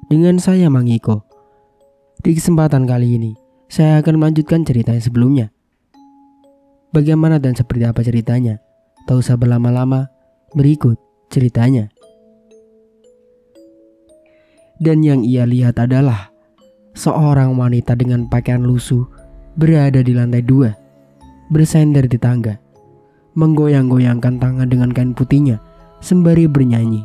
dengan saya Mang Iko. Di kesempatan kali ini, saya akan melanjutkan cerita yang sebelumnya. Bagaimana dan seperti apa ceritanya? Tak usah berlama-lama, berikut ceritanya. Dan yang ia lihat adalah seorang wanita dengan pakaian lusuh berada di lantai 2, bersender di tangga, menggoyang-goyangkan tangan dengan kain putihnya sembari bernyanyi.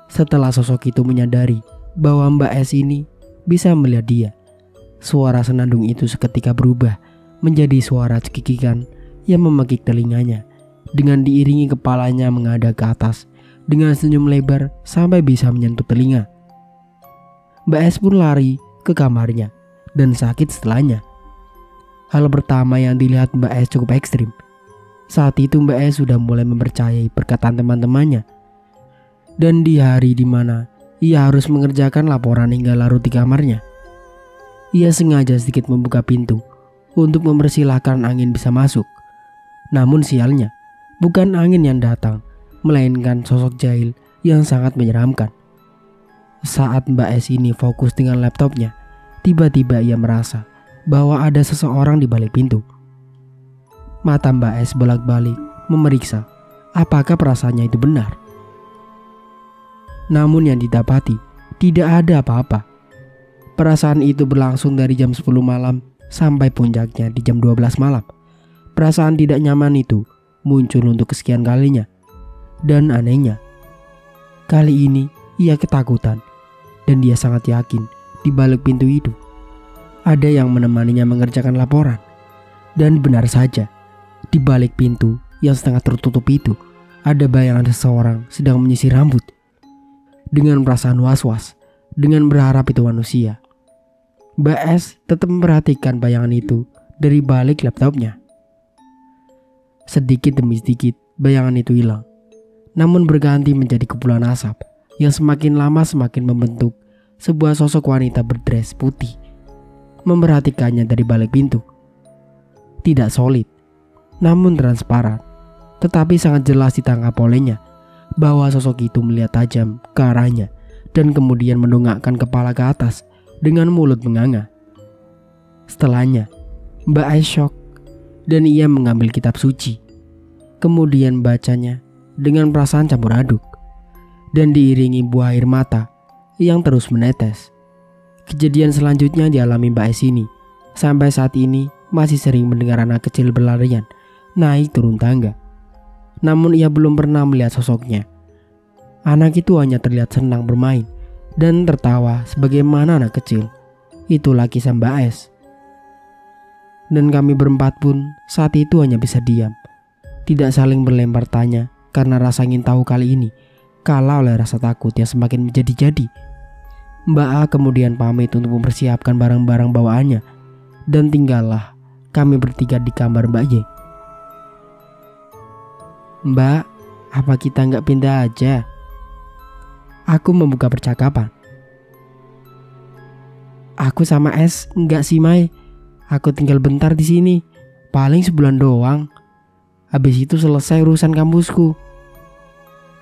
Setelah sosok itu menyadari bahwa Mbak S ini bisa melihat dia, suara senandung itu seketika berubah menjadi suara cekikikan yang memekik telinganya, dengan diiringi kepalanya menghadap ke atas dengan senyum lebar sampai bisa menyentuh telinga. Mbak S pun lari ke kamarnya dan sakit setelahnya. Hal pertama yang dilihat Mbak S cukup ekstrim. Saat itu Mbak S sudah mulai mempercayai perkataan teman-temannya. Dan di hari dimana ia harus mengerjakan laporan hingga larut di kamarnya, ia sengaja sedikit membuka pintu untuk mempersilahkan angin bisa masuk. Namun sialnya, bukan angin yang datang, melainkan sosok jahil yang sangat menyeramkan. Saat Mbak S ini fokus dengan laptopnya, tiba-tiba ia merasa bahwa ada seseorang di balik pintu. Mata Mbak S bolak-balik memeriksa apakah perasaannya itu benar. Namun yang didapati tidak ada apa-apa. Perasaan itu berlangsung dari jam 10 malam sampai puncaknya di jam 12 malam. Perasaan tidak nyaman itu muncul untuk kesekian kalinya. Dan anehnya, kali ini ia ketakutan dan dia sangat yakin di balik pintu itu ada yang menemaninya mengerjakan laporan. Dan benar saja, di balik pintu yang setengah tertutup itu ada bayangan seseorang sedang menyisir rambut. Dengan perasaan was-was, dengan berharap itu manusia, Mbak S tetap memperhatikan bayangan itu dari balik laptopnya. Sedikit demi sedikit bayangan itu hilang, namun berganti menjadi kepulan asap yang semakin lama semakin membentuk sebuah sosok wanita berdres putih, memperhatikannya dari balik pintu. Tidak solid, namun transparan, tetapi sangat jelas ditangkap olehnya bahwa sosok itu melihat tajam ke arahnya dan kemudian mendongakkan kepala ke atas dengan mulut menganga. Setelahnya, Mbak S shock dan ia mengambil kitab suci, kemudian bacanya dengan perasaan campur aduk dan diiringi buah air mata yang terus menetes. Kejadian selanjutnya dialami Mbak S ini sampai saat ini masih sering mendengar anak kecil berlarian naik turun tangga. Namun ia belum pernah melihat sosoknya. Anak itu hanya terlihat senang bermain dan tertawa sebagaimana anak kecil. Itulah kisah Mbak S. Dan kami berempat pun saat itu hanya bisa diam, tidak saling berlempar tanya karena rasa ingin tahu kali ini kalah oleh rasa takut yang semakin menjadi-jadi. Mbak A kemudian pamit untuk mempersiapkan barang-barang bawaannya dan tinggallah kami bertiga di kamar Mbak Y. Mbak, apa kita nggak pindah aja? Aku membuka percakapan. Aku sama S nggak sih Mai. Aku tinggal bentar di sini, paling sebulan doang. Habis itu selesai urusan kampusku,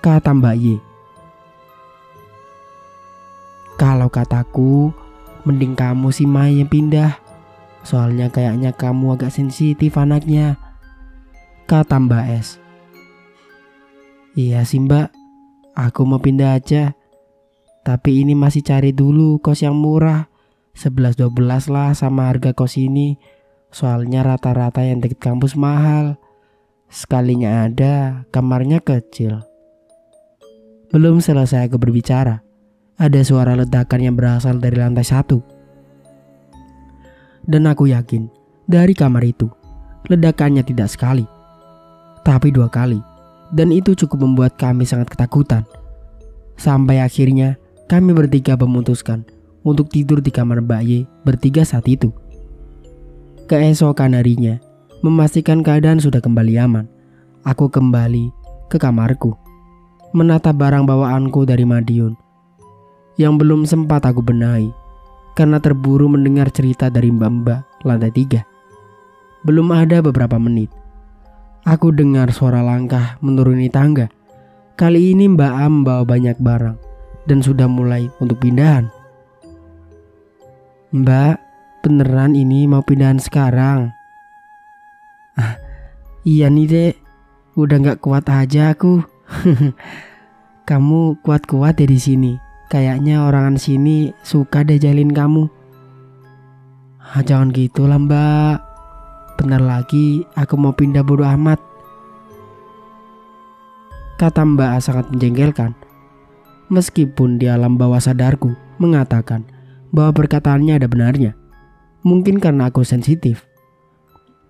kata Mbak Y. Kalau kataku, mending kamu sih Mai yang pindah. Soalnya kayaknya kamu agak sensitif anaknya, kata Mbak S. Iya sih Mbak, aku mau pindah aja. Tapi ini masih cari dulu kos yang murah, 11-12 lah sama harga kos ini. Soalnya rata-rata yang dekat kampus mahal. Sekalinya ada, kamarnya kecil. Belum selesai aku berbicara, ada suara ledakan yang berasal dari lantai 1. Dan aku yakin dari kamar itu ledakannya tidak sekali, tapi 2 kali. Dan itu cukup membuat kami sangat ketakutan. Sampai akhirnya kami bertiga memutuskan untuk tidur di kamar Mbak Y bertiga saat itu. Keesokan harinya, memastikan keadaan sudah kembali aman, aku kembali ke kamarku, menata barang bawaanku dari Madiun yang belum sempat aku benahi karena terburu mendengar cerita dari mbak-mbak lantai 3. Belum ada beberapa menit, aku dengar suara langkah menuruni tangga. Kali ini Mbak A membawa banyak barang dan sudah mulai untuk pindahan. Mbak, beneran ini mau pindahan sekarang? Iya nih dek, udah gak kuat aja aku. Kamu kuat-kuat ya di sini. Kayaknya orangan sini suka deh jalin kamu. Jangan gitu lah mbak. Bentar lagi aku mau pindah bodo amat. Kata mbak sangat menjengkelkan. Meskipun di alam bawah sadarku mengatakan bahwa perkataannya ada benarnya. Mungkin karena aku sensitif.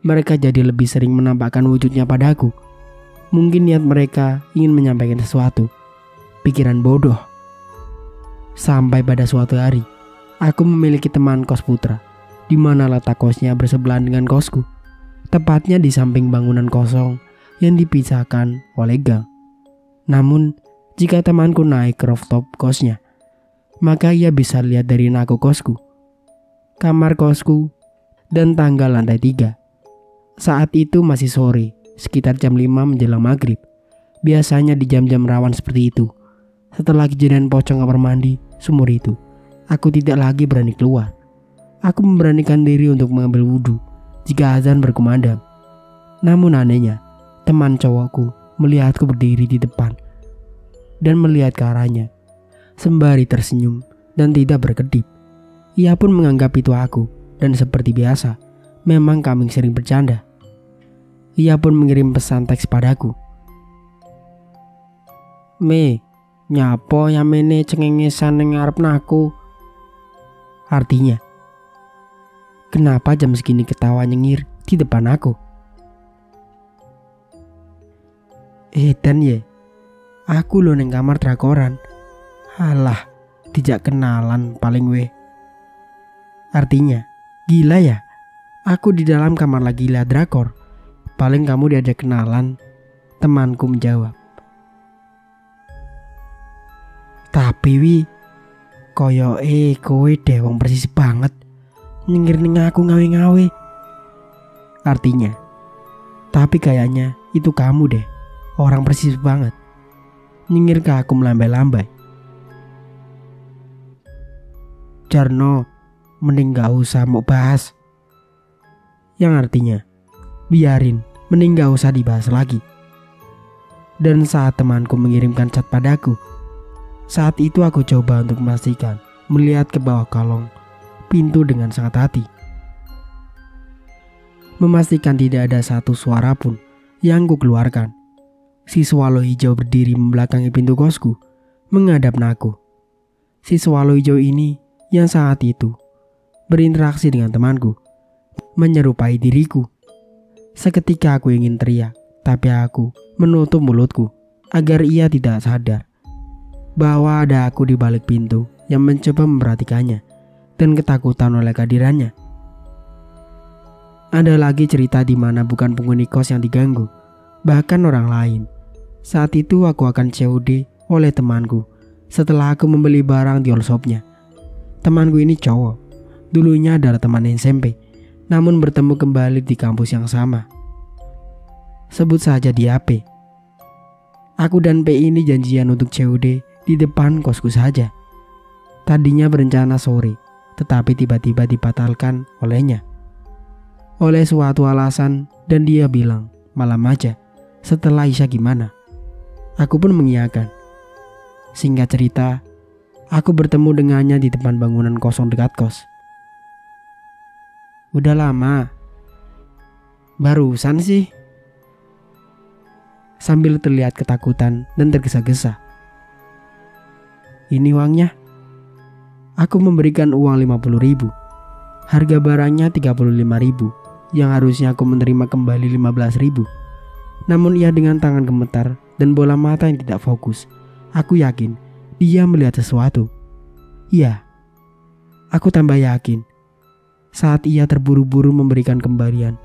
Mereka jadi lebih sering menampakkan wujudnya padaku. Mungkin niat mereka ingin menyampaikan sesuatu. Pikiran bodoh. Sampai pada suatu hari, aku memiliki teman kos putra, di mana letak kosnya bersebelahan dengan kosku. Tepatnya di samping bangunan kosong yang dipisahkan oleh gang. Namun, jika temanku naik ke rooftop kosnya, maka ia bisa lihat dari naku kosku, kamar kosku, dan tangga lantai 3. Saat itu masih sore, sekitar jam 5 menjelang maghrib. Biasanya di jam-jam rawan seperti itu, setelah kejadian pocong kamar mandi sumur itu, aku tidak lagi berani keluar. Aku memberanikan diri untuk mengambil wudhu jika azan berkumandang. Namun anehnya, teman cowokku melihatku berdiri di depan dan melihat ke arahnya, sembari tersenyum dan tidak berkedip. Ia pun menganggap itu aku, dan seperti biasa, memang kami sering bercanda. Ia pun mengirim pesan teks padaku. Me, nyapo yamene cengengesan ning ngarep naku. Artinya, kenapa jam segini ketawa nyengir di depan aku? Dan ye, aku lo neng kamar drakoran. Halah, tidak kenalan paling we. Artinya, gila ya? Aku di dalam kamar lagi lihat drakor. Paling kamu diajak kenalan. Temanku menjawab. Tapi wi, koyo kowe deh wong persis banget. Nyengir ning aku ngawe-ngawe. Artinya, tapi kayaknya itu kamu deh, orang persis banget. Nyengir ke aku melambai-lambai. Jarno, mending gak usah mau bahas. Yang artinya, biarin, mending gak usah dibahas lagi. Dan saat temanku mengirimkan chat padaku, saat itu aku coba untuk memastikan, melihat ke bawah kolong pintu dengan sangat hati. Memastikan tidak ada satu suara pun yang ku keluarkan. Si swallow hijau berdiri membelakangi pintu kosku, menghadap naku. Si swallow hijau ini yang saat itu berinteraksi dengan temanku, menyerupai diriku. Seketika aku ingin teriak, tapi aku menutup mulutku agar ia tidak sadar bahwa ada aku di balik pintu yang mencoba memperhatikannya dan ketakutan oleh kehadirannya. Ada lagi cerita di mana bukan penghuni kos yang diganggu, bahkan orang lain. Saat itu aku akan COD oleh temanku setelah aku membeli barang di all shopnya. Temanku ini cowok, dulunya adalah teman SMP, namun bertemu kembali di kampus yang sama. Sebut saja dia P. Aku dan P ini janjian untuk COD di depan kosku saja. Tadinya berencana sore, tetapi tiba-tiba dibatalkan olehnya oleh suatu alasan, dan dia bilang malam aja setelah Isya gimana. Aku pun mengiyakan. Singkat cerita, aku bertemu dengannya di depan bangunan kosong dekat kos. Udah lama. Barusan sih. Sambil terlihat ketakutan dan tergesa-gesa. Ini uangnya. Aku memberikan uang 50.000. Harga barangnya 35.000, yang harusnya aku menerima kembali 15.000. Namun ia dengan tangan gemetar dan bola mata yang tidak fokus. Aku yakin dia melihat sesuatu. Iya, aku tambah yakin saat ia terburu-buru memberikan kembalian,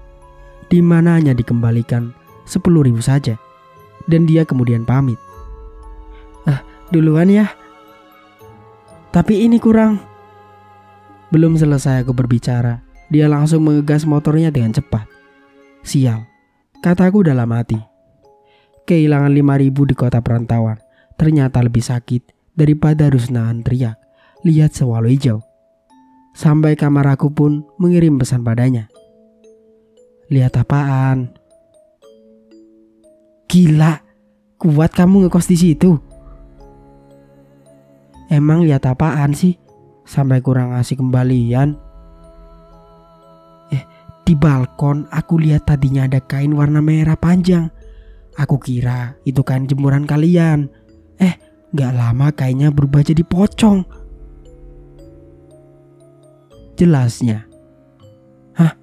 di mana hanya dikembalikan 10.000 saja, dan dia kemudian pamit. Duluan ya. Tapi ini kurang. Belum selesai aku berbicara, dia langsung mengegas motornya dengan cepat. Sial, kataku dalam hati. Kehilangan 5.000 di kota perantauan ternyata lebih sakit daripada harus nahan teriak lihat sewalau hijau. Sampai kamar aku pun mengirim pesan padanya. Lihat apaan? Gila, kuat kamu ngekos di situ. Emang lihat apaan sih? Sampai kurang ngasih kembalian. Di balkon aku lihat tadinya ada kain warna merah panjang. Aku kira itu kain jemuran kalian. Gak lama kainnya berubah jadi pocong. Jelasnya. Hah?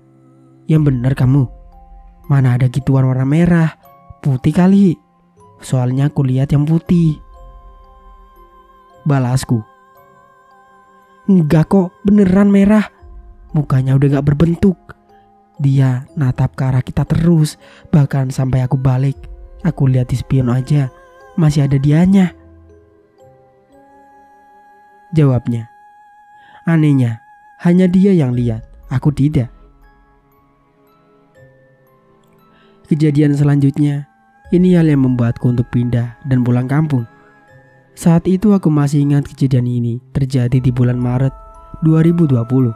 Yang bener kamu? Mana ada gituan warna merah? Putih kali. Soalnya aku lihat yang putih. Balasku. Enggak kok, beneran merah. Mukanya udah gak berbentuk. Dia natap ke arah kita terus. Bahkan sampai aku balik, aku lihat di spion aja masih ada dianya. Jawabnya. Anehnya, hanya dia yang lihat, aku tidak. Kejadian selanjutnya, ini hal yang membuatku untuk pindah dan pulang kampung. Saat itu aku masih ingat kejadian ini terjadi di bulan Maret 2020,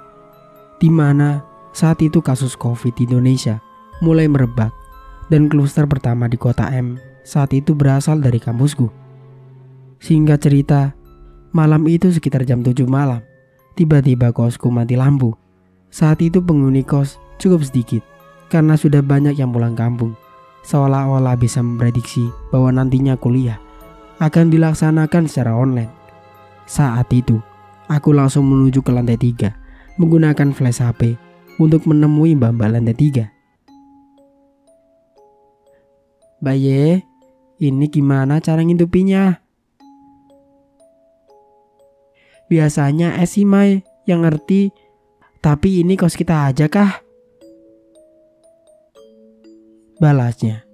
di mana saat itu kasus COVID di Indonesia mulai merebak dan kluster pertama di kota M saat itu berasal dari kampusku. Singkat cerita, malam itu sekitar jam 7 malam, tiba-tiba kosku mati lampu. Saat itu penghuni kos cukup sedikit karena sudah banyak yang pulang kampung, seolah-olah bisa memprediksi bahwa nantinya kuliah akan dilaksanakan secara online. Saat itu, aku langsung menuju ke lantai 3 menggunakan flash HP untuk menemui mbak-mbak lantai 3. Mbak Ye, ini gimana cara ngintupinya? Biasanya sih Mai yang ngerti, tapi ini kos kita aja kah? Balasnya.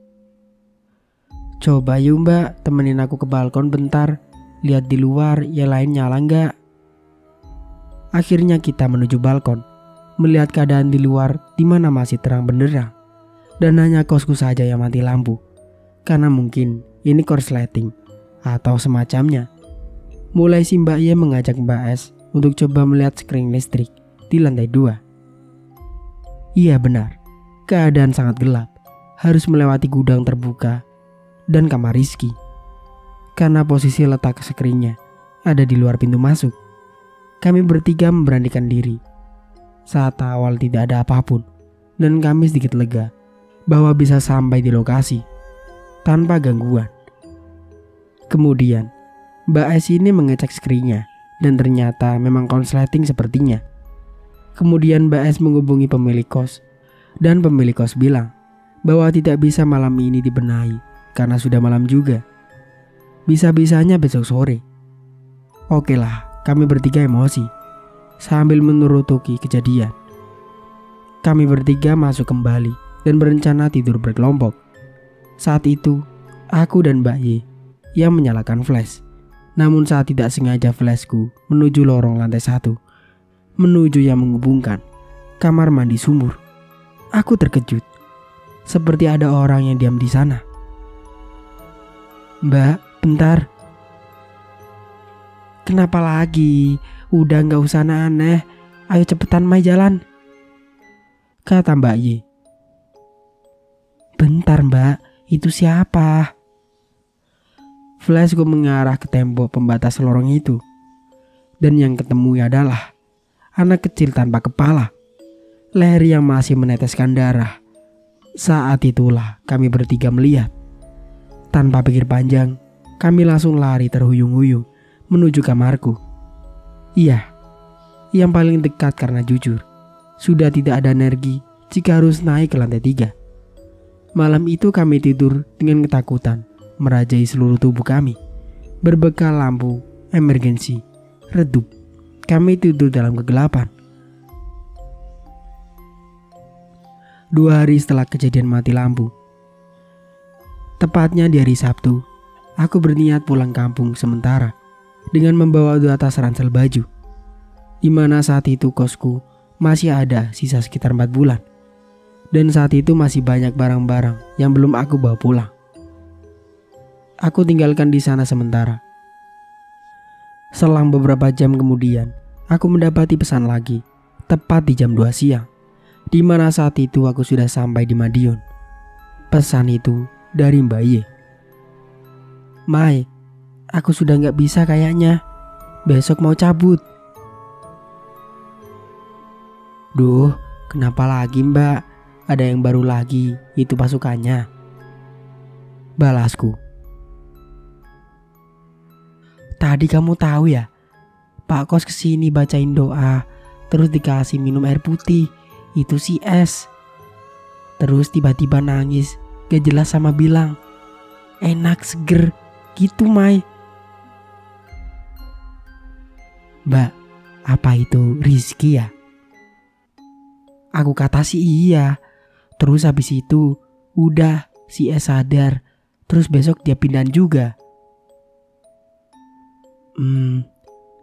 Coba yuk mbak, temenin aku ke balkon bentar. Lihat di luar, yang lain nyala nggak? Akhirnya kita menuju balkon, melihat keadaan di luar di mana masih terang benderang. Dan hanya kosku saja yang mati lampu. Karena mungkin ini korsleting atau semacamnya. Mulai si Mbak Y mengajak Mbak S untuk coba melihat skring listrik di lantai 2. Iya benar, keadaan sangat gelap. Harus melewati gudang terbuka dan kamar Rizky. Karena posisi letak skringnya ada di luar pintu masuk. Kami bertiga memberanikan diri. Saat awal tidak ada apapun, dan kami sedikit lega bahwa bisa sampai di lokasi tanpa gangguan. Kemudian Mbak S ini mengecek skringnya dan ternyata memang konsleting sepertinya. Kemudian Mbak S menghubungi pemilik kos dan pemilik kos bilang bahwa tidak bisa malam ini dibenahi karena sudah malam juga. Bisa-bisanya besok sore. Oke lah, kami bertiga emosi sambil menurutuki kejadian. Kami bertiga masuk kembali dan berencana tidur berkelompok. Saat itu, aku dan Mbak Y yang menyalakan flash. Namun saat tidak sengaja flashku menuju lorong lantai 1, menuju yang menghubungkan kamar mandi sumur. Aku terkejut, seperti ada orang yang diam di sana. Mbak, bentar. Kenapa lagi? Udah gak usah aneh. Ayo cepetan Mai jalan, kata Mbak Y. Bentar Mbak, itu siapa? Flashku mengarah ke tembok pembatas lorong itu. Dan yang ketemu adalah anak kecil tanpa kepala, leher yang masih meneteskan darah. Saat itulah kami bertiga melihat. Tanpa pikir panjang, kami langsung lari terhuyung-huyung menuju kamarku. Iya, yang paling dekat karena jujur, sudah tidak ada energi jika harus naik ke lantai 3. Malam itu kami tidur dengan ketakutan merajai seluruh tubuh kami. Berbekal lampu emergensi redup, kami tidur dalam kegelapan. 2 hari setelah kejadian mati lampu, tepatnya di hari Sabtu, aku berniat pulang kampung sementara dengan membawa 2 tas ransel baju, di mana saat itu kosku masih ada sisa sekitar 4 bulan. Dan saat itu masih banyak barang-barang yang belum aku bawa pulang. Aku tinggalkan di sana sementara. Selang beberapa jam kemudian, aku mendapati pesan lagi, tepat di jam 2 siang, di mana saat itu aku sudah sampai di Madiun. Pesan itu dari Mbak Ye. "Mai, aku sudah gak bisa kayaknya. Besok mau cabut." "Duh, kenapa lagi Mbak? Ada yang baru lagi, itu pasukannya," balasku. "Tadi kamu tahu ya, Pak Kos kesini bacain doa, terus dikasih minum air putih, itu si es. Terus tiba-tiba nangis, gak jelas sama bilang, enak seger, gitu Mai." "Mbak, apa itu Rizky ya?" Aku kata sih iya. Terus habis itu, udah si es sadar, terus besok dia pindahan juga.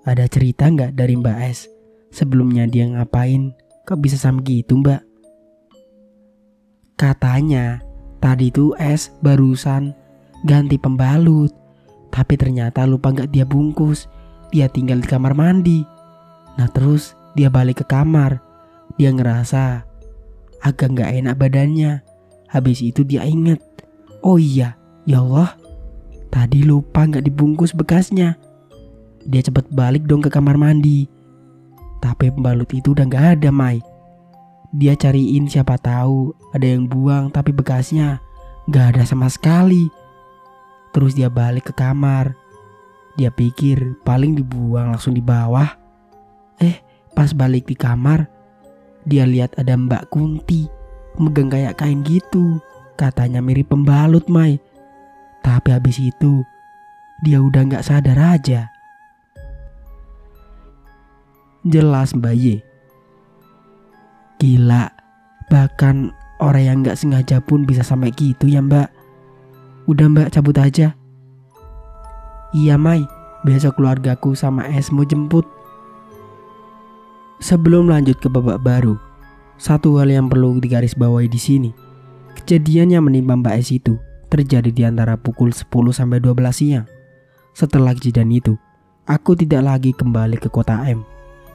Ada cerita nggak dari Mbak Es? Sebelumnya dia ngapain? Kok bisa sampai gitu Mbak? Katanya tadi tuh Es barusan ganti pembalut, tapi ternyata lupa nggak dia bungkus. Dia tinggal di kamar mandi. Nah terus dia balik ke kamar. Dia ngerasa agak nggak enak badannya. Habis itu dia inget, oh iya, ya Allah, tadi lupa nggak dibungkus bekasnya. Dia cepet balik dong ke kamar mandi. Tapi pembalut itu udah gak ada Mai. Dia cariin siapa tahu ada yang buang, tapi bekasnya gak ada sama sekali. Terus dia balik ke kamar. Dia pikir paling dibuang langsung di bawah. Pas balik di kamar, dia lihat ada Mbak Kunti megang kayak kain gitu. Katanya mirip pembalut Mai. Tapi habis itu dia udah gak sadar aja. Jelas Mbak Ye. Gila, bahkan orang yang gak sengaja pun bisa sampai gitu ya Mbak. Udah Mbak, cabut aja. Iya Mai, besok keluargaku sama Es mau jemput. Sebelum lanjut ke babak baru, satu hal yang perlu digarisbawahi di sini. Kejadian yang menimpa Mbak Es itu terjadi di antara pukul 10 sampai 12 siang. Setelah kejadian itu, aku tidak lagi kembali ke kota M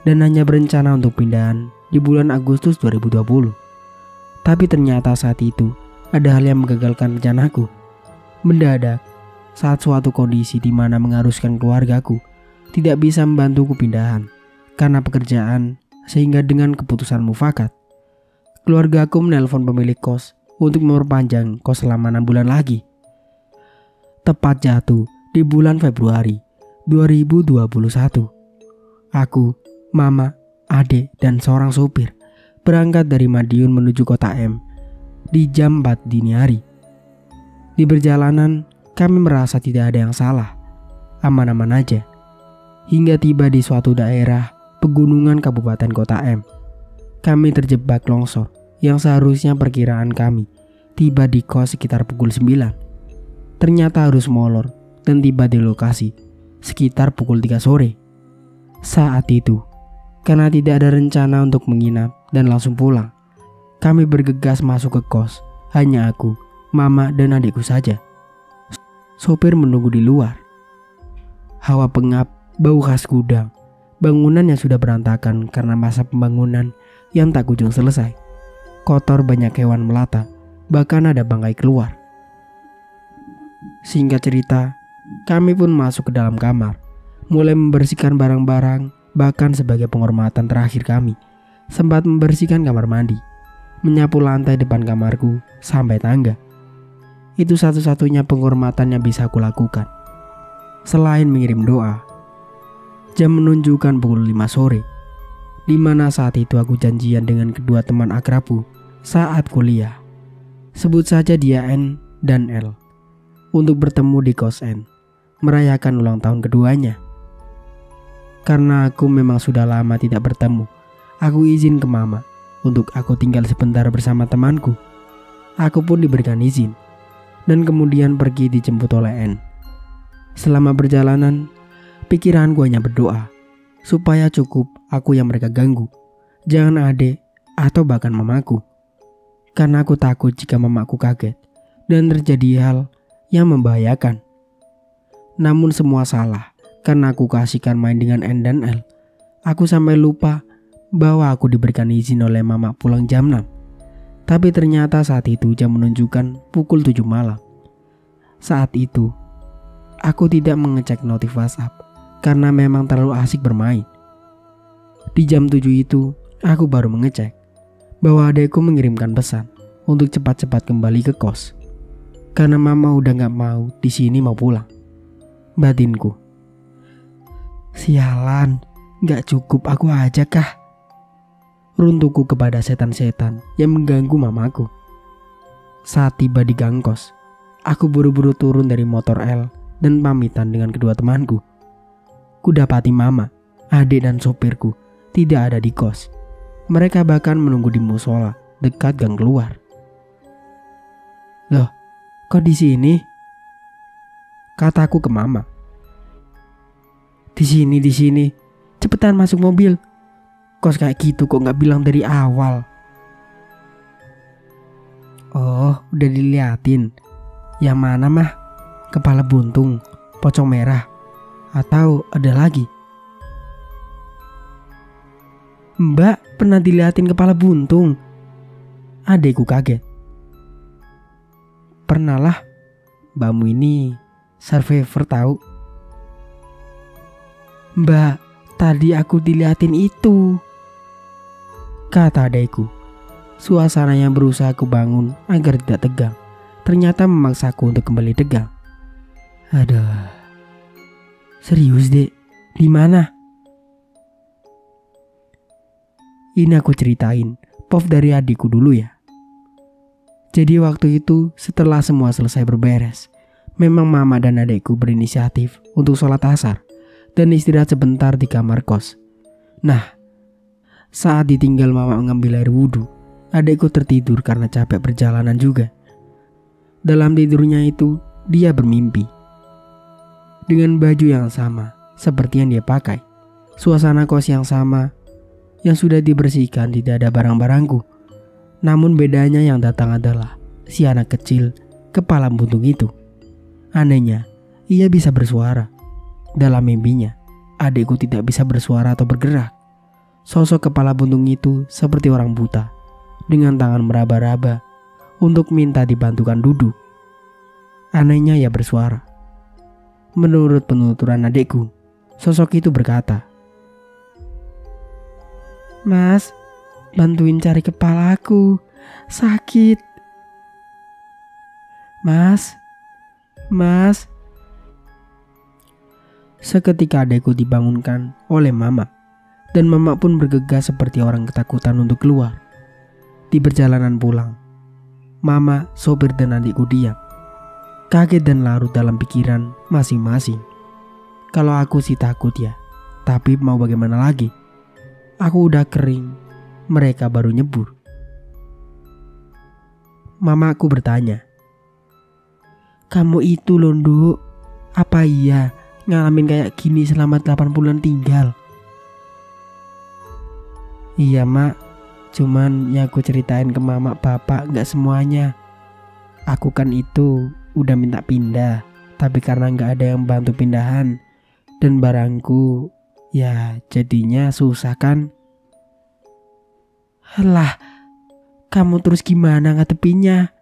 dan hanya berencana untuk pindahan di bulan Agustus 2020. Tapi ternyata saat itu ada hal yang menggagalkan rencanaku. Mendadak, saat suatu kondisi di mana mengharuskan keluargaku tidak bisa membantuku pindahan karena pekerjaan, sehingga dengan keputusan mufakat, keluargaku menelpon pemilik kos untuk memperpanjang kos selama 6 bulan lagi. Tepat jatuh di bulan Februari 2021. Aku, Mama, adik, dan seorang sopir berangkat dari Madiun menuju kota M di jam 4 dini hari. Di perjalanan, kami merasa tidak ada yang salah, aman-aman aja. Hingga tiba di suatu daerah pegunungan Kabupaten Kota M. Kami terjebak longsor yang seharusnya perkiraan kami tiba di kos sekitar pukul 9. Ternyata harus molor dan tiba di lokasi sekitar pukul 3 sore. Saat itu, karena tidak ada rencana untuk menginap dan langsung pulang, kami bergegas masuk ke kos. Hanya aku, Mama, dan adikku saja. Sopir menunggu di luar. Hawa pengap, bau khas gudang, bangunan yang sudah berantakan karena masa pembangunan yang tak kunjung selesai. Kotor, banyak hewan melata, bahkan ada bangkai keluar. Singkat cerita, kami pun masuk ke dalam kamar, mulai membersihkan barang-barang. Bahkan sebagai penghormatan terakhir kami sempat membersihkan kamar mandi, menyapu lantai depan kamarku sampai tangga. Itu satu-satunya penghormatan yang bisa aku lakukan, selain mengirim doa. Jam menunjukkan pukul 5 sore, di mana saat itu aku janjian dengan kedua teman akrabku saat kuliah. Sebut saja dia N dan L, untuk bertemu di kos N, merayakan ulang tahun keduanya. Karena aku memang sudah lama tidak bertemu, aku izin ke Mama untuk aku tinggal sebentar bersama temanku. Aku pun diberikan izin, dan kemudian pergi dijemput oleh N. Selama perjalanan, pikiranku hanya berdoa supaya cukup aku yang mereka ganggu, jangan adik atau bahkan mamaku. Karena aku takut jika mamaku kaget dan terjadi hal yang membahayakan. Namun semua salah Karena aku keasikan main dengan N dan L, aku sampai lupa bahwa aku diberikan izin oleh mama pulang jam 6. Tapi ternyata saat itu jam menunjukkan pukul 7 malam. Saat itu, aku tidak mengecek notif WhatsApp karena memang terlalu asik bermain. Di jam 7 itu, aku baru mengecek bahwa adekku mengirimkan pesan untuk cepat-cepat kembali ke kos. Karena mama udah gak mau di sini mau pulang. Batinku, sialan, gak cukup aku aja kah? Runtuhku kepada setan-setan yang mengganggu mamaku. Saat tiba di gang kos, aku buru-buru turun dari motor L dan pamitan dengan kedua temanku. Kudapati mama, adik dan sopirku tidak ada di kos. Mereka bahkan menunggu di musola dekat gang keluar. Loh, kok di sini? Kataku ke mama. Di sini. Cepetan masuk mobil. Kos kayak gitu kok gak bilang dari awal? Oh, udah diliatin. Yang mana mah? Kepala buntung, pocong merah, atau ada lagi? Mbak pernah diliatin kepala buntung? Adekku kaget. Pernah lah, mbakmu ini survivor tahu. Mbak, tadi aku diliatin itu, kata adekku. Suasana yang berusaha aku bangun agar tidak tegang ternyata memaksaku untuk kembali tegang. Aduh, serius dek, di mana? Ini aku ceritain pov dari adikku dulu ya. Jadi waktu itu setelah semua selesai berberes, memang mama dan adekku berinisiatif untuk sholat asar dan istirahat sebentar di kamar kos. Nah, saat ditinggal mama mengambil air wudhu, adekku tertidur karena capek perjalanan juga. Dalam tidurnya itu, dia bermimpi dengan baju yang sama seperti yang dia pakai, suasana kos yang sama, yang sudah dibersihkan tidak ada barang-barangku. Namun bedanya yang datang adalah si anak kecil kepala buntung itu. Anehnya, ia bisa bersuara. Dalam mimpinya, adikku tidak bisa bersuara atau bergerak. Sosok kepala buntung itu seperti orang buta, dengan tangan meraba-raba untuk minta dibantukan duduk. Anehnya ia bersuara. Menurut penuturan adikku, sosok itu berkata, "Mas, bantuin cari kepalaku, sakit. Mas. Seketika adekku dibangunkan oleh mama, dan mama pun bergegas seperti orang ketakutan untuk keluar. Di perjalanan pulang, mama, sopir dan adikku diam, kaget dan larut dalam pikiran masing-masing. Kalau aku sih takut ya, tapi mau bagaimana lagi? Aku udah kering, mereka baru nyebur. Mamaku bertanya, "Kamu itu loh Nduk, apa iya ngalamin kayak gini selama 8 bulan tinggal?" "Iya mak, cuman yang aku ceritain ke mama bapak gak semuanya. Aku kan itu udah minta pindah, tapi karena gak ada yang bantu pindahan dan barangku, ya jadinya susah kan." "Lah, kamu terus gimana ngadepinnya?"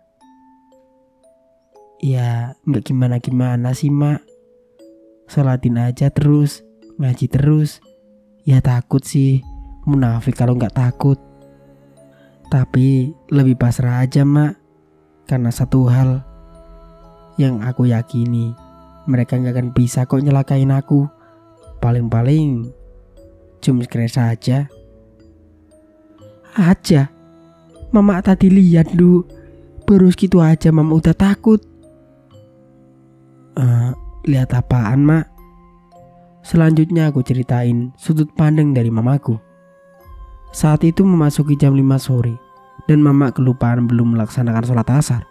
"Ya gak gimana-gimana sih mak. Sholatin aja terus, ngaji terus. Ya takut sih, munafik kalau gak takut. Tapi lebih pasrah aja mak. Karena satu hal yang aku yakini, mereka gak akan bisa kok nyelakain aku. Paling-paling jump scare saja." "Aja? Mama tadi lihat Nduk, baru gitu aja mama udah takut." Lihat apaan mak?" Selanjutnya aku ceritain sudut pandang dari mamaku. Saat itu memasuki jam 5 sore dan mama kelupaan belum melaksanakan sholat asar.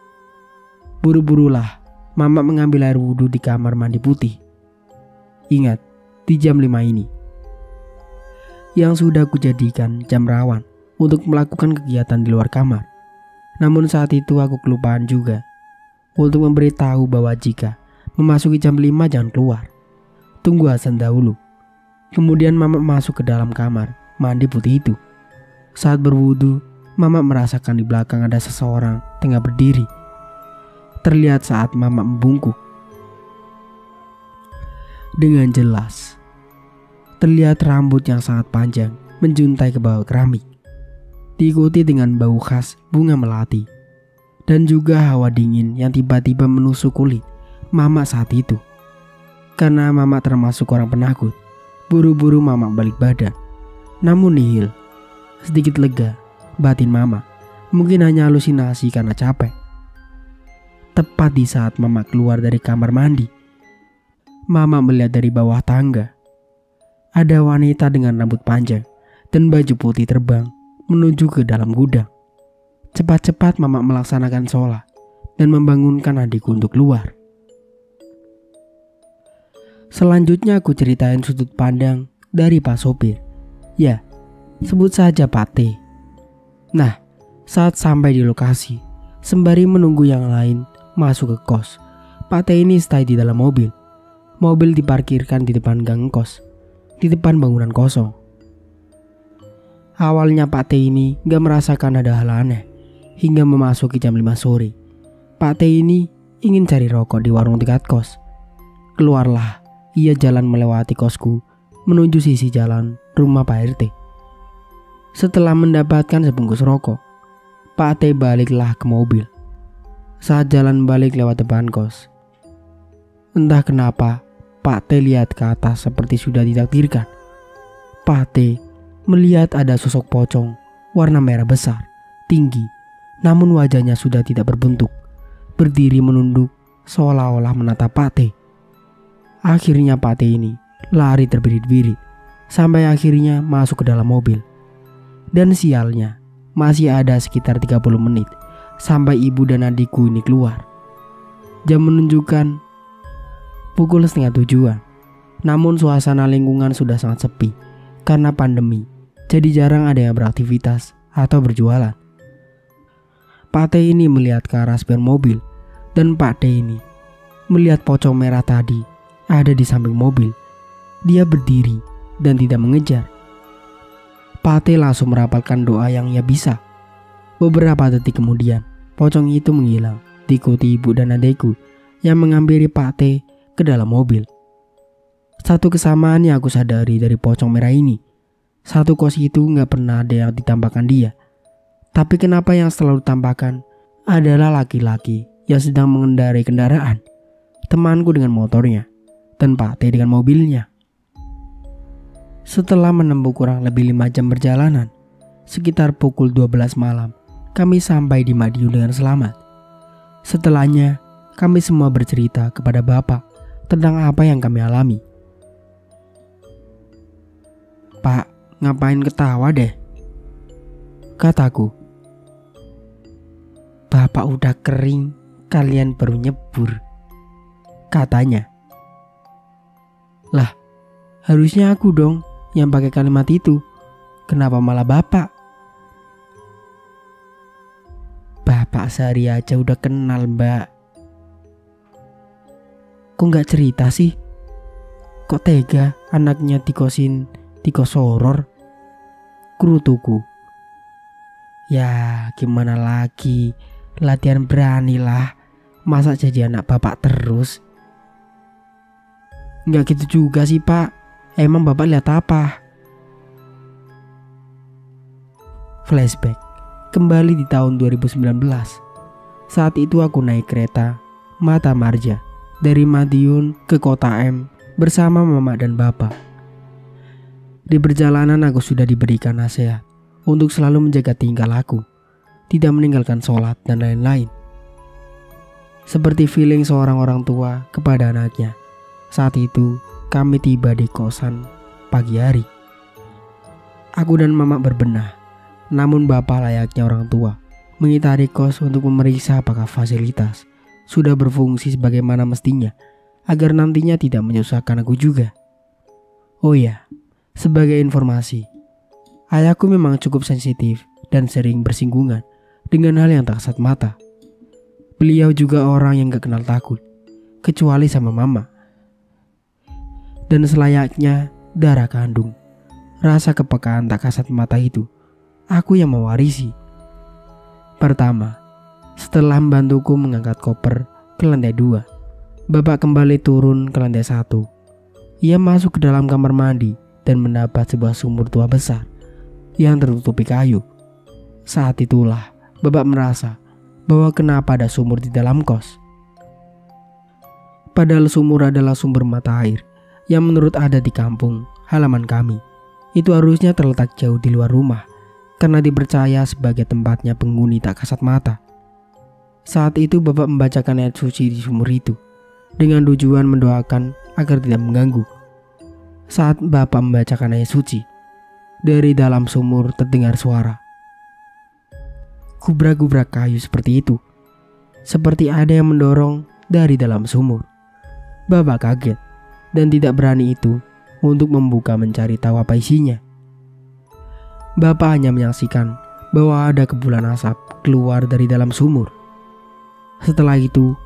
Buru-burulah mama mengambil air wudhu di kamar mandi putih. Ingat, di jam 5 ini, yang sudah aku jadikan jam rawan untuk melakukan kegiatan di luar kamar. Namun saat itu aku kelupaan juga untuk memberitahu bahwa jika memasuki jam 5 jangan keluar. Tunggu azan dahulu. Kemudian Mama masuk ke dalam kamar mandi putih itu. Saat berwudu, Mama merasakan di belakang ada seseorang tengah berdiri. Terlihat saat Mama membungkuk. Dengan jelas, terlihat rambut yang sangat panjang menjuntai ke bawah keramik, diikuti dengan bau khas bunga melati, dan juga hawa dingin yang tiba-tiba menusuk kulit Mama saat itu. Karena Mama termasuk orang penakut, buru-buru Mama balik badan. Namun nihil. Sedikit lega batin Mama. Mungkin hanya halusinasi karena capek. Tepat di saat Mama keluar dari kamar mandi, Mama melihat dari bawah tangga ada wanita dengan rambut panjang dan baju putih terbang menuju ke dalam gudang. Cepat-cepat Mama melaksanakan sholat dan membangunkan adikku untuk keluar. Selanjutnya aku ceritain sudut pandang dari Pak Sopir. Ya, sebut saja Pak T. Nah, saat sampai di lokasi, sembari menunggu yang lain masuk ke kos, Pak T ini stay di dalam mobil. Mobil diparkirkan di depan gang kos, di depan bangunan kosong. Awalnya Pak T ini gak merasakan ada hal aneh, hingga memasuki jam 5 sore. Pak T ini ingin cari rokok di warung dekat kos. Keluarlah ia jalan melewati kosku menuju sisi jalan rumah Pak RT. Setelah mendapatkan sebungkus rokok, Pak T baliklah ke mobil. Saat jalan balik lewat depan kos, entah kenapa Pak T lihat ke atas seperti sudah ditakdirkan. Pak T melihat ada sosok pocong warna merah besar, tinggi, namun wajahnya sudah tidak berbentuk, berdiri menunduk seolah-olah menatap Pak T. Akhirnya Pak T ini lari terbirit-birit sampai akhirnya masuk ke dalam mobil. Dan sialnya, masih ada sekitar 30 menit sampai ibu dan adikku ini keluar. Jam menunjukkan pukul 6:30-an. Namun suasana lingkungan sudah sangat sepi karena pandemi, jadi jarang ada yang beraktivitas atau berjualan. Pak T ini melihat ke arah spion mobil, dan Pak T ini melihat pocong merah tadi ada di samping mobil. Dia berdiri dan tidak mengejar. Pak T langsung merapalkan doa yang ia bisa. Beberapa detik kemudian, pocong itu menghilang, diikuti ibu dan adekku yang menghampiri Pak T ke dalam mobil. Satu kesamaan yang aku sadari dari pocong merah ini, satu kos itu gak pernah ada yang ditampakkan dia. Tapi kenapa yang selalu ditampakkan adalah laki-laki yang sedang mengendarai kendaraan, temanku dengan motornya, dan Pak T dengan mobilnya. Setelah menempuh kurang lebih 5 jam perjalanan, sekitar pukul 12 malam, kami sampai di Madiun dengan selamat. Setelahnya, kami semua bercerita kepada Bapak tentang apa yang kami alami. "Pak, ngapain ketawa deh?" kataku. "Bapak udah kering, kalian baru nyebur," katanya. "Lah, harusnya aku dong yang pakai kalimat itu. Kenapa malah Bapak?" "Bapak sehari aja udah kenal, Mbak." "Kok gak cerita sih? Kok tega anaknya dikosin tikos horor?" Kerutuku. "Ya gimana lagi, latihan berani lah. Masa jadi anak Bapak terus?" "Nggak gitu juga sih Pak. Emang Bapak lihat apa?" Flashback kembali di tahun 2019. Saat itu aku naik kereta Mata Marja dari Madiun ke Kota M bersama Mama dan Bapak. Di perjalanan aku sudah diberikan nasihat untuk selalu menjaga tingkah laku, tidak meninggalkan sholat dan lain-lain. Seperti feeling seorang orang tua kepada anaknya. Saat itu kami tiba di kosan pagi hari. Aku dan Mama berbenah, namun Bapak layaknya orang tua mengitari kos untuk memeriksa apakah fasilitas sudah berfungsi sebagaimana mestinya, agar nantinya tidak menyusahkan aku juga. Oh ya, sebagai informasi, ayahku memang cukup sensitif dan sering bersinggungan dengan hal yang tak kasat mata. Beliau juga orang yang gak kenal takut, kecuali sama Mama. Dan selayaknya darah kandung, rasa kepekaan tak kasat mata itu, aku yang mewarisi. Pertama, setelah membantuku mengangkat koper ke lantai 2, Bapak kembali turun ke lantai 1. Ia masuk ke dalam kamar mandi dan mendapat sebuah sumur tua besar yang tertutupi kayu. Saat itulah Bapak merasa bahwa kenapa ada sumur di dalam kos. Padahal sumur adalah sumber mata air yang menurut adat di kampung halaman kami itu harusnya terletak jauh di luar rumah karena dipercaya sebagai tempatnya penghuni tak kasat mata. Saat itu Bapak membacakan ayat suci di sumur itu dengan tujuan mendoakan agar tidak mengganggu. Saat Bapak membacakan ayat suci, dari dalam sumur terdengar suara gubrak-gubrak kayu seperti itu, seperti ada yang mendorong dari dalam sumur. Bapak kaget dan tidak berani itu untuk membuka mencari tahu apa isinya. Bapak hanya menyaksikan bahwa ada kepulan asap keluar dari dalam sumur. Setelah itu,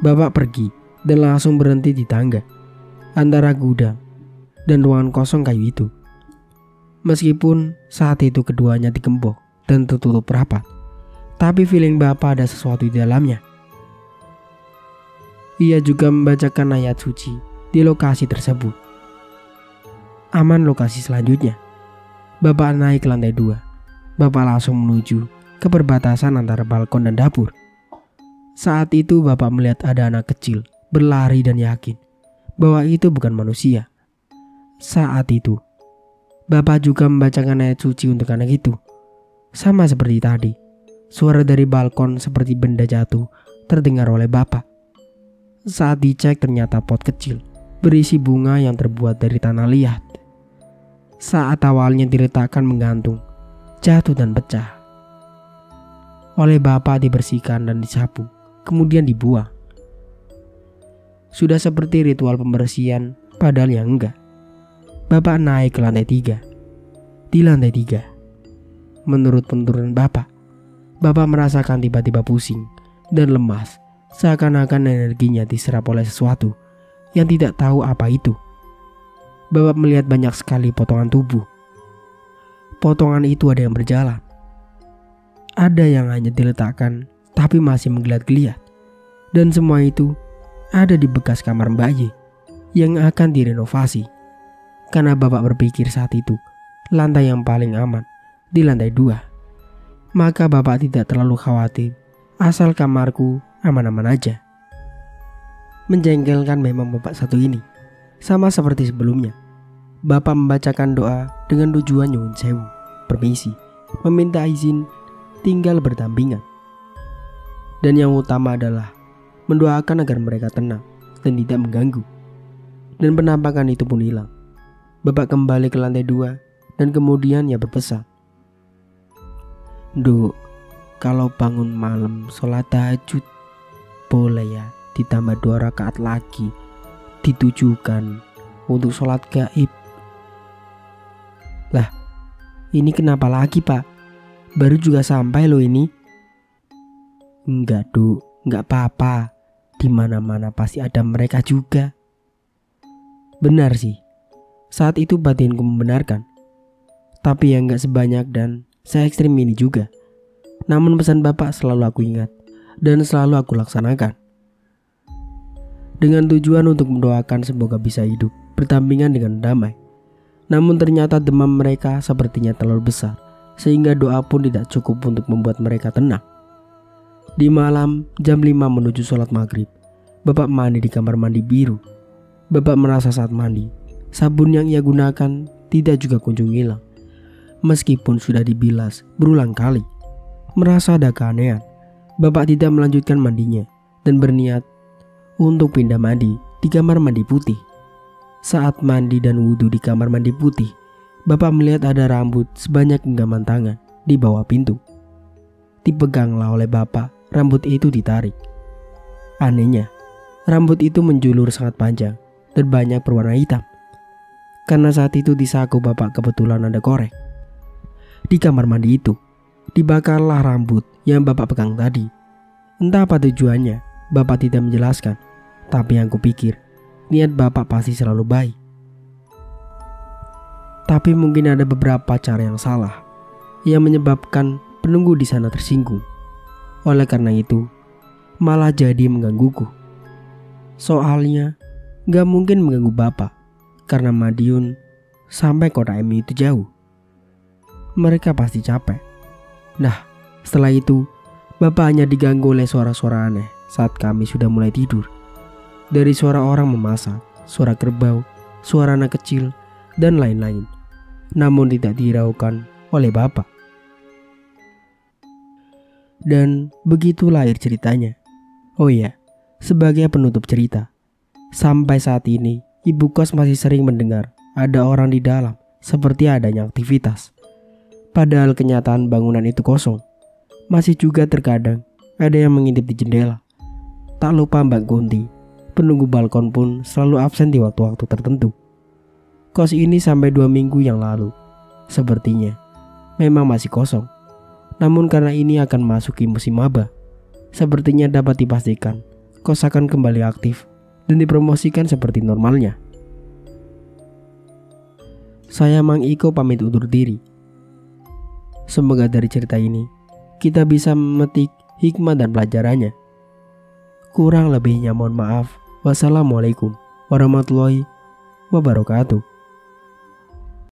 Bapak pergi dan langsung berhenti di tangga antara gudang dan ruangan kosong kayu itu. Meskipun saat itu keduanya digembok dan tertutup rapat, tapi feeling Bapak ada sesuatu di dalamnya. Ia juga membacakan ayat suci di lokasi tersebut. Aman lokasi selanjutnya, Bapak naik ke lantai 2. Bapak langsung menuju ke perbatasan antara balkon dan dapur. Saat itu Bapak melihat ada anak kecil berlari dan yakin bahwa itu bukan manusia. Saat itu Bapak juga membacakan ayat suci untuk anak itu. Sama seperti tadi, suara dari balkon seperti benda jatuh terdengar oleh Bapak. Saat dicek ternyata pot kecil berisi bunga yang terbuat dari tanah liat. Saat awalnya diletakkan menggantung, jatuh dan pecah. Oleh Bapak dibersihkan dan disapu, kemudian dibuang. Sudah seperti ritual pembersihan, padahal yang enggak. Bapak naik ke lantai 3. Di lantai 3, menurut penurunan Bapak merasakan tiba-tiba pusing dan lemas, seakan-akan energinya diserap oleh sesuatu yang tidak tahu apa itu. Bapak melihat banyak sekali potongan tubuh. Potongan itu ada yang berjalan, ada yang hanya diletakkan tapi masih menggeliat-geliat, dan semua itu ada di bekas kamar Mbak Y yang akan direnovasi. Karena Bapak berpikir saat itu lantai yang paling aman di lantai 2, maka Bapak tidak terlalu khawatir asal kamarku aman-aman aja. Menjengkelkan memang Bapak satu ini. Sama seperti sebelumnya, Bapak membacakan doa dengan tujuan nyuwun sewu, permisi, meminta izin tinggal berdampingan. Dan yang utama adalah mendoakan agar mereka tenang dan tidak mengganggu. Dan penampakan itu pun hilang. Bapak kembali ke lantai 2 dan kemudian ia berpesan, "Duk, kalau bangun malam sholat tahajud, boleh ya ditambah 2 rakaat lagi, ditujukan untuk sholat gaib." Lah, ini kenapa lagi Pak? Baru juga sampai loh ini. Enggak Duk, enggak apa-apa. Di mana-mana pasti ada mereka juga. Benar sih. Saat itu batinku membenarkan. Tapi ya enggak sebanyak dan se ekstrim ini juga. Namun pesan Bapak selalu aku ingat dan selalu aku laksanakan. Dengan tujuan untuk mendoakan semoga bisa hidup berdampingan dengan damai. Namun ternyata demam mereka sepertinya terlalu besar, sehingga doa pun tidak cukup untuk membuat mereka tenang. Di malam jam 5 menuju sholat maghrib, Bapak mandi di kamar mandi biru. Bapak merasa saat mandi, sabun yang ia gunakan tidak juga kunjung hilang. Meskipun sudah dibilas berulang kali. Merasa ada keanehan, Bapak tidak melanjutkan mandinya dan berniat untuk pindah mandi di kamar mandi putih. Saat mandi dan wudhu di kamar mandi putih, Bapak melihat ada rambut sebanyak genggaman tangan di bawah pintu. Dipeganglah oleh Bapak, rambut itu ditarik. Anehnya, rambut itu menjulur sangat panjang dan banyak berwarna hitam. Karena saat itu di saku Bapak kebetulan ada korek. Di kamar mandi itu, dibakarlah rambut yang Bapak pegang tadi. Entah apa tujuannya, Bapak tidak menjelaskan. Tapi yang kupikir, niat Bapak pasti selalu baik. Tapi mungkin ada beberapa cara yang salah yang menyebabkan penunggu di sana tersinggung. Oleh karena itu, malah jadi menggangguku. Soalnya, gak mungkin mengganggu Bapak karena Madiun sampai kota MI itu jauh. Mereka pasti capek. Nah, setelah itu, Bapak hanya diganggu oleh suara-suara aneh saat kami sudah mulai tidur. Dari suara orang memasak, suara kerbau, suara anak kecil, dan lain-lain. Namun tidak dihiraukan oleh Bapak. Dan begitulah akhir ceritanya. Oh iya, sebagai penutup cerita, sampai saat ini ibu kos masih sering mendengar ada orang di dalam seperti adanya aktivitas. Padahal kenyataan bangunan itu kosong. Masih juga terkadang ada yang mengintip di jendela. Tak lupa Mbak Kunti, penunggu balkon pun selalu absen di waktu-waktu tertentu. Kos ini sampai 2 minggu yang lalu sepertinya memang masih kosong. Namun karena ini akan memasuki musim maba, sepertinya dapat dipastikan kos akan kembali aktif dan dipromosikan seperti normalnya. Saya Mang Iko pamit undur diri. Semoga dari cerita ini kita bisa memetik hikmah dan pelajarannya. Kurang lebihnya mohon maaf. Wassalamualaikum warahmatullahi wabarakatuh.